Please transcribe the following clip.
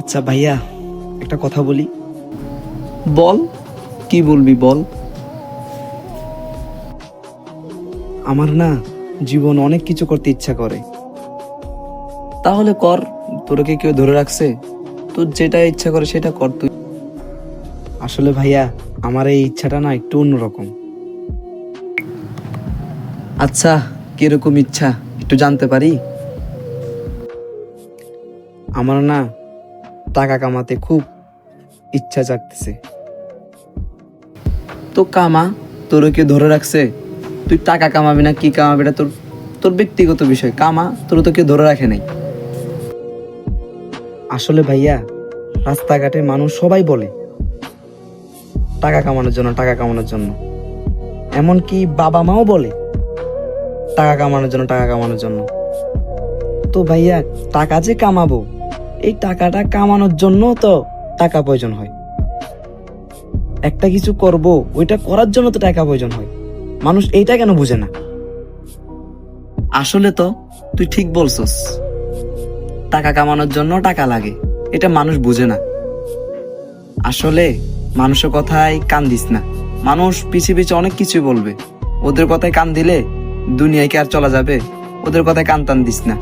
আচ্ছা ভাইয়া, একটা কথা বলি। বল, কি বলবি বল। আমার না জীবন অনেক কিছু করতে ইচ্ছা করে। তাহলে কর, তোরকে কেউ ধরে রাখছে? তোর যেটা ইচ্ছা করে সেটা কর তুই। আসলে ভাইয়া, আমার এই ইচ্ছাটা না একটু অন্যরকম। আচ্ছা, কিরকম ইচ্ছা একটু জানতে পারি? আমার না টাকা কামাতে খুব ইচ্ছা জাগতেছে। তো কামা, তোর কেউ ধরে রাখছে? তুই টাকা কামাবি না কি কামাবি এটা তোর তোর ব্যক্তিগত বিষয়। কামা, তোর তো কেউ ধরে রাখে নাই। আসলে ভাইয়া, রাস্তাঘাটে মানুষ সবাই বলে টাকা কামানোর জন্য, টাকা কামানোর জন্য। এমনকি বাবা মাও বলে টাকা কামানোর জন্য, টাকা কামানোর জন্য। তো ভাইয়া, টাকা যে কামাবো, এই টাকাটা কামানোর জন্য তো টাকা প্রয়োজন হয়। একটা কিছু করব, ওইটা করার জন্য তো টাকা প্রয়োজন হয়। মানুষ এইটা কেন বুঝে না? আসলে তো তুই ঠিক বলছস, টাকা কামানোর জন্য টাকা লাগে, এটা মানুষ বুঝে না। আসলে মানুষের কথায় কান দিস না। মানুষ পিছে পিছে অনেক কিছু বলবে, ওদের কথায় কান দিলে দুনিয়ায় কি আর চলা যাবে? ওদের কথায় কান টান দিস না।